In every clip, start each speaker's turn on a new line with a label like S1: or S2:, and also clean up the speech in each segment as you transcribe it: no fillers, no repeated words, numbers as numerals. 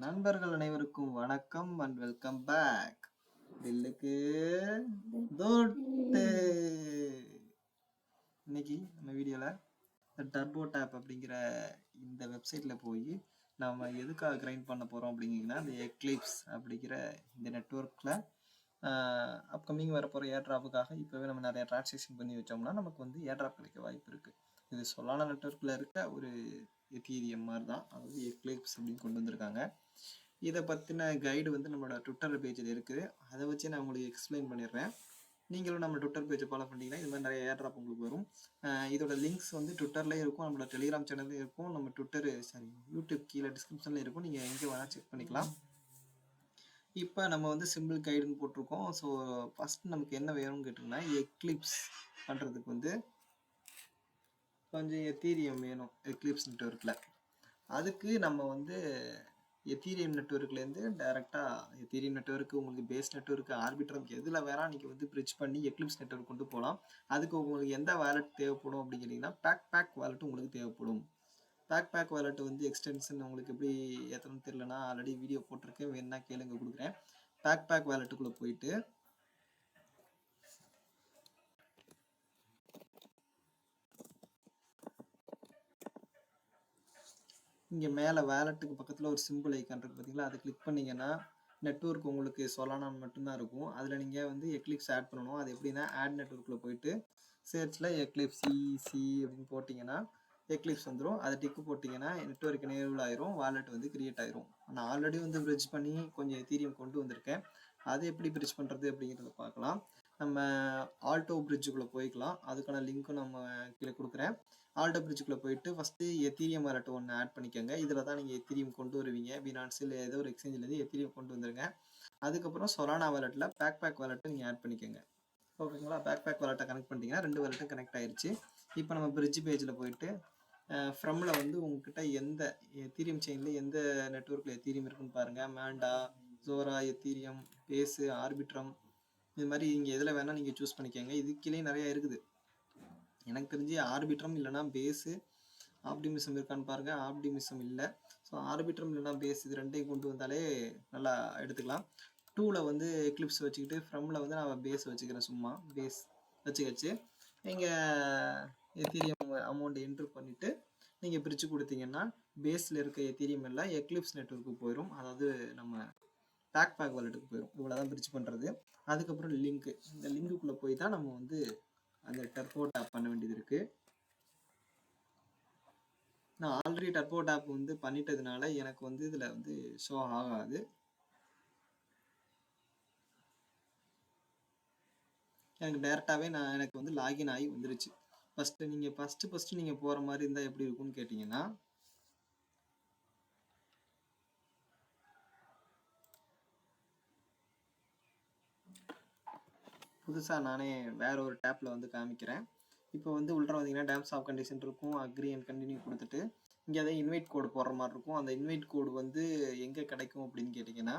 S1: நண்பர்கள் அனைவருக்கும் வணக்கம் அண்ட் வெல்கம் பேக். தில்லுக்கு தோட்டு. இன்னைக்கு நம்ம வீடியோவில் டர்போ டேப் அப்படிங்கிற இந்த வெப்சைட்டில் போய் நம்ம எதுக்காக கிரைண்ட் பண்ண போகிறோம் அப்படிங்கன்னா இந்த எக்லிப்ஸ் அப்படிங்கிற இந்த நெட்ஒர்க்கில் அப்கமிங் வரப்போகிற ஏர்ட்ராப்புக்காக இப்போவே நம்ம நிறைய டிரான்சாக்ஷன் பண்ணி வச்சோம்னா நமக்கு வந்து ஏர்ட்ராப் கிடைக்க வாய்ப்பு இருக்குது. இது சொலானா நெட்ஒர்க்கில் இருக்க ஒரு எத்தீரியம் மாதிரி தான், அதாவது எக்லிப்ஸ் அப்படின்னு கொண்டு வந்திருக்காங்க. இதை பற்றின கைடு வந்து நம்மளோட ட்விட்டர் பேஜில் இருக்குது. அதை வச்சு நான் உங்களுக்கு எக்ஸ்பிளைன் பண்ணிடுறேன். நீங்களும் நம்ம ட்விட்டர் பேஜை ஃபாலோ பண்ணிட்டீங்கன்னா இது மாதிரி நிறைய ஏர்ட்ராப் உங்களுக்கு வரும். இதோட லிங்க்ஸ் வந்து ட்விட்டர்லேயே இருக்கும், நம்மளோட டெலிகிராம் சேனல்லையும் இருக்கும், நம்ம யூடியூப் கீழே டிஸ்கிரிப்ஷன்லேயும் இருக்கும். நீங்கள் எங்கே வேணால் செக் பண்ணிக்கலாம். இப்போ நம்ம வந்து சிம்பிள் கைடுன்னு போட்டிருக்கோம். ஸோ ஃபஸ்ட் நமக்கு என்ன வேணும்னு கேட்டிங்கன்னா, எக்லிப்ஸ் பண்ணுறதுக்கு வந்து கொஞ்சம் எத்தீரியம் வேணும் எக்லிப்ஸ் நெட்வொர்க்கில். அதுக்கு நம்ம வந்து எத்தீரியம் நெட்வொர்க்லேருந்து டைரெக்டாக எத்தீரியம் நெட்வொர்க்கு உங்களுக்கு பேஸ் நெட்வொர்க்கு ஆர்பிட்ரம் எதில் வேணா நீங்கள் வந்து பிரிட்ஜ் பண்ணி எக்லிப்ஸ் நெட்வொர்க் கொண்டு போகலாம். அதுக்கு உங்களுக்கு எந்த வாலெட் தேவைப்படும் அப்படின்னு கேட்டிங்கன்னா பேக் வாலெட் உங்களுக்கு தேவைப்படும். பேக் வாலெட் வந்து எக்ஸ்டென்ஷன் உங்களுக்கு எப்படி ஏற்றணும்னு தெரியலனா ஆல்ரெடி வீடியோ போட்டிருக்கேன், வேணா கேளுங்க கொடுக்குறேன். பேக் வாலெட்டுக்குள்ளே போயிட்டு இங்கே மேலே வேலெட்டுக்கு பக்கத்தில் ஒரு சிம்பிள் ஐக்கான் இருக்குது பார்த்தீங்களா, அதை கிளிக் பண்ணிங்கன்னா நெட்வொர்க் உங்களுக்கு சொலானா மட்டும்தான் இருக்கும். அதில் நீங்கள் வந்து எக்லிப்ஸ் ஆட் பண்ணணும். அது எப்படின்னா ஆட் நெட்வொர்க்கில் போயிட்டு சர்ச்சில் எக்லிப்ஸ் சிசி அப்படின்னு போட்டிங்கன்னா எக்லிப்ஸ் வந்துடும். அதை டிக்கு போட்டிங்கன்னா நெட்வொர்க் எனேபிள் ஆயிரும், வாலெட் வந்து கிரியேட் ஆயிரும். நான் ஆல்ரெடி வந்து பிரிட்ஜ் பண்ணி கொஞ்சம் எத்தீரியம் கொண்டு வந்திருக்கேன். அது எப்படி பிரிட்ஜ் பண்ணுறது அப்படிங்கிறத பார்க்கலாம். நம்ம ஆல்டோ பிரிட்ஜுக்குள்ளே போய்க்கலாம். அதுக்கான லிங்க்கும் நம்ம கீழே கொடுக்குறேன். ஆல்டோ பிரிட்ஜுக்குள்ளே போயிட்டு ஃபஸ்ட்டு எத்தீரியம் வாலெட் ஒன்று ஆட் பண்ணிக்கோங்க. இதில் தான் நீங்கள் எத்தீரியம் கொண்டு வருவீங்க. பினான்ஸில் ஏதோ ஒரு எக்ஸ்சேஞ்சிலேருந்து எத்தீரியம் கொண்டு வந்துருங்க. அதுக்கப்புறம் சொலானா வாலெட்டில் பேக் வாலெட்டை நீங்கள் ஆட் பண்ணிக்கோங்க. ஓகேங்களா? பேக் வாலெட்டை கனெக்ட் பண்ணிட்டீங்கன்னா 2 வாலெட்டும் கனெக்ட் ஆயிடுச்சு. இப்போ நம்ம பிரிட்ஜ் பேஜில் போயிட்டு ஃப்ரம்மில் வந்து உங்ககிட்ட எந்த எத்தீரியம் செயினில் எந்த நெட்வொர்க்கில் எத்தீரியம் இருக்குன்னு பாருங்கள். மேண்டா, ஜோரா, எத்தீரியம், பேஸு, ஆர்பிட்ரம், இது மாதிரி இங்கே எதில் வேணால் நீங்கள் சூஸ் பண்ணிக்கோங்க. இதுக்கிலேயே நிறையா இருக்குது. எனக்கு தெரிஞ்சு ஆர்பிட்ரம் இல்லைனா பேஸு, ஆப்டிமிசம் இருக்கான்னு பாருங்கள். ஆப்டிமிசம் இல்லை. ஸோ ஆர்பிட்ரம் இல்லைனா பேஸ் இது ரெண்டையும் கொண்டு வந்தாலே நல்லா எடுத்துக்கலாம். 2ல் வந்து எக்லிப்ஸ் வச்சுக்கிட்டு ஃப்ரம்மில் வந்து நான் பேஸ் வச்சுக்கிறேன். சும்மா பேஸ் வச்சு நீங்கள் எத்தீரியம் அமௌண்ட் என்ட்ரு பண்ணிவிட்டு நீங்கள் பிரித்து கொடுத்தீங்கன்னா பேஸில் இருக்க எத்தீரியம் எல்லாம் எக்லிப்ஸ் நெட்வொர்க்கு போயிடும். அதாவது நம்ம பேக் வாலெட்டுக்கு போயிடும். இவ்வளோ தான் பிரிட்ஜ் பண்ணுறது. அதுக்கப்புறம் லிங்க்கு, இந்த லிங்க்குள்ளே போய் தான் நம்ம வந்து அந்த டர்போ டேப் பண்ண வேண்டியது இருக்குது. நான் ஆல்ரெடி டர்போ டேப் வந்து பண்ணிட்டதுனால எனக்கு வந்து இதில் வந்து ஷோ ஆகாது. எனக்கு டேரெக்டாகவே எனக்கு வந்து லாகின் ஆகி வந்துருச்சு. ஃபஸ்ட்டு நீங்கள் போகிற மாதிரி இருந்தால் எப்படி இருக்கும்னு கேட்டிங்கன்னா, புதுசாக நானே வேற ஒரு டேப்பில் வந்து காமிக்கிறேன். இப்போ வந்து உள்ள வந்தீங்கன்னா டேர்ம்ஸ் ஆஃப் கண்டிஷன் இருக்கும், அக்ரி அண்ட் கண்டினியூ கொடுத்துட்டு இங்கே அதை இன்வைட் கோடு போடுற மாதிரி இருக்கும். அந்த இன்வைட் கோடு வந்து எங்கே கிடைக்கும் அப்படின்னு கேட்டிங்கன்னா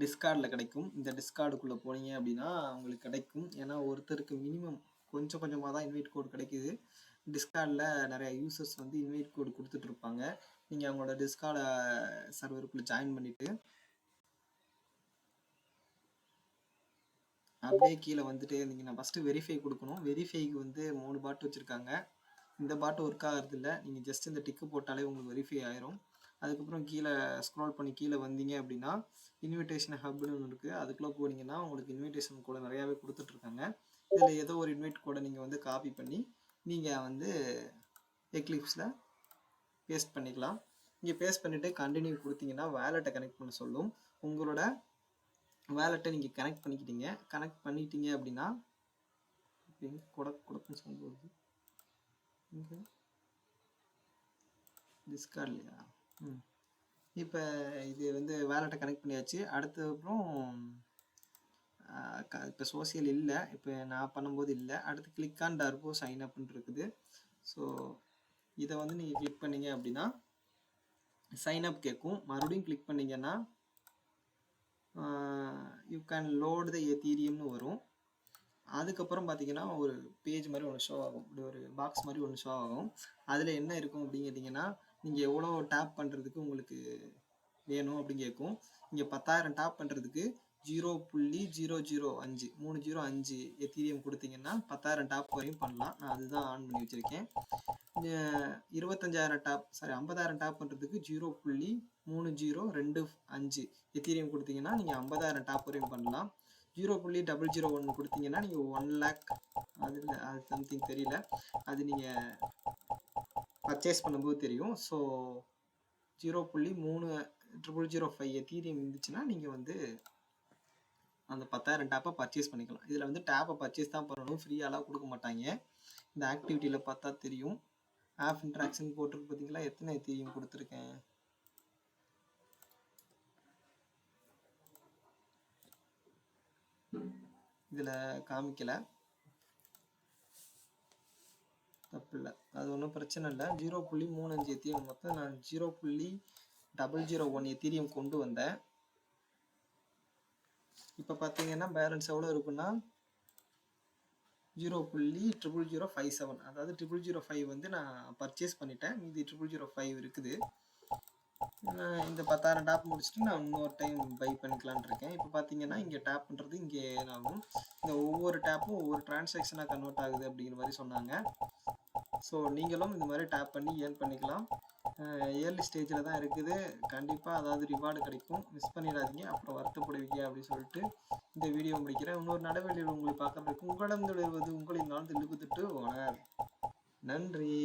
S1: டிஸ்கார்டில் கிடைக்கும். இந்த டிஸ்கார்டுக்குள்ளே போனீங்க அப்படின்னா உங்களுக்கு கிடைக்கும். ஏன்னா ஒருத்தருக்கு மினிமம் கொஞ்சம் கொஞ்சமாக தான் இன்வைட் கோடு கிடைக்கிது. டிஸ்கார்டில் நிறைய யூசர்ஸ் வந்து இன்வைட் கோடு கொடுத்துட்ருப்பாங்க. நீங்கள் அவங்களோட டிஸ்கார்டு சர்வருக்குள்ளே ஜாயின் பண்ணிவிட்டு அப்படியே கீழே வந்துட்டே இருந்தீங்கன்னா ஃபஸ்ட்டு வெரிஃபை கொடுக்கணும். வெரிஃபைக்கு வந்து 3 பாட்டு வச்சுருக்காங்க. இந்த பாட்டு ஒர்க் ஆகிறது இல்லை. நீங்கள் ஜஸ்ட் இந்த டிக்கு போட்டாலே உங்களுக்கு வெரிஃபை ஆயிரும். அதுக்கப்புறம் கீழே ஸ்க்ரோல் பண்ணி கீழே வந்தீங்க அப்படின்னா இன்விடேஷன் ஹப்னு ஒன்று இருக்குது. அதுக்குள்ளே போனீங்கன்னா உங்களுக்கு இன்விடேஷன் கோடை நிறையாவே கொடுத்துட்ருக்காங்க. இதில் ஏதோ ஒரு இன்வைட் கோடை நீங்கள் வந்து காப்பி பண்ணி நீங்கள் வந்து எக்லிப்ஸில் பேஸ்ட் பண்ணிக்கலாம். இங்கே பேஸ்ட் பண்ணிவிட்டு கண்டினியூ கொடுத்தீங்கன்னா வேலெட்டை கனெக்ட் பண்ண சொல்லும். உங்களோட வேலெட்டை நீங்கள் கனெக்ட் பண்ணிட்டீங்க அப்படின்னா கொடுக்குன்னு சொல்லும்போது இங்கே டிஸ்கார்ட் இல்லையா? இப்போ இது வந்து வேலெட்டை கனெக்ட் பண்ணியாச்சு. அடுத்ததுக்கப்புறம் இப்போ சோசியல் இல்லை, இப்போ நான் பண்ணும்போது இல்லை. அடுத்து கிளிக் ஆன் டர்போ சைன் அப்னு இருக்குது. ஸோ இதை வந்து நீங்கள் கிளிக் பண்ணீங்க அப்படின்னா சைன் அப் கேட்கும். மறுபடியும் கிளிக் பண்ணிங்கன்னா யூ கேன் லோடு த எத்தீரியம்னு வரும். அதுக்கப்புறம் பார்த்தீங்கன்னா ஒரு பேஜ் மாதிரி ஒன்று ஷோ ஆகும். இப்படி ஒரு பாக்ஸ் மாதிரி ஒன்று ஷோ ஆகும். அதில் என்ன இருக்கும் அப்படின்னு கேட்டிங்கன்னா நீங்கள் எவ்வளோ டேப் பண்ணுறதுக்கு உங்களுக்கு வேணும் அப்படின்னு கேட்கும். இங்கே 10,000 டேப் பண்ணுறதுக்கு 0.005 305 எத்தீரியம் கொடுத்தீங்கன்னா 10,000 டேப் வரையும் பண்ணலாம். நான் அதுதான் ஆன் பண்ணி வச்சுருக்கேன். 25,000 டேப் 50,000 டேப் பண்ணுறதுக்கு 0.3025 எத்தீரியம் கொடுத்தீங்கன்னா நீங்கள் 50,000 டேப் வரையும் பண்ணலாம். 0.001 கொடுத்தீங்கன்னா நீங்கள் 1 லேக் அது சம்திங் தெரியல, அது நீங்கள் பர்ச்சேஸ் பண்ணும்போது தெரியும். ஸோ 0.3005 எத்தீரியம் இருந்துச்சுன்னா நீங்கள் வந்து அந்த 10,000 டேப்பை பர்ச்சேஸ் பண்ணிக்கலாம். இதில் வந்து டேப்பை பர்ச்சேஸ் தான் பண்ணணும், ஃப்ரீயாலாம் கொடுக்க மாட்டாங்க. இந்த ஆக்டிவிட்டியில் பார்த்தா தெரியும். ஆப் இன்ட்ராக்ஷன் போட்டிருக்கு பார்த்தீங்களா, எத்தனை எத்தீரியம் கொடுத்துருக்கேன். இதில் காமிக்கல, தப்பு இல்லை, அது ஒன்றும் பிரச்சனை இல்லை. 0.35 எத்தீரியம் மொத்தம் நான் 0.001 எத்தீரியம் கொண்டு வந்தேன். இப்போ பார்த்தீங்கன்னா பேலன்ஸ் எவ்வளோ இருக்குன்னா 0.00057, அதாவது 0005 வந்து நான் பர்ச்சேஸ் பண்ணிட்டேன். மீதி 0005 இருக்குது. இந்த 10,000 டேப் முடிச்சுட்டு நான் இன்னொரு டைம் பை பண்ணிக்கலான் இருக்கேன். இப்போ பார்த்தீங்கன்னா இங்கே டேப் பண்ணுறது இங்கே ஆகும். இந்த ஒவ்வொரு டேப்பும் ஒவ்வொரு டிரான்சாக்ஷனாக கன்வெர்ட் ஆகுது அப்படிங்கிற மாதிரி சொன்னாங்க. ஸோ நீங்களும் இந்த மாதிரி டேப் பண்ணி ஏர்ன் பண்ணிக்கலாம். ஏர்லி ஸ்டேஜில் தான் இருக்குது. கண்டிப்பாக அதாவது ரிவார்டு கிடைக்கும், மிஸ் பண்ணிடாதீங்க, அப்புறம் வருத்தப்படுவீங்க அப்படின்னு சொல்லிட்டு இந்த வீடியோ முடிக்கிறேன். இன்னொரு நடவடிக்கையில் உங்களை பார்க்கறதுக்கு உங்களிடம் விடுவது உங்களின் நாள் இழுபுத்திட்டு ஓனர். நன்றி.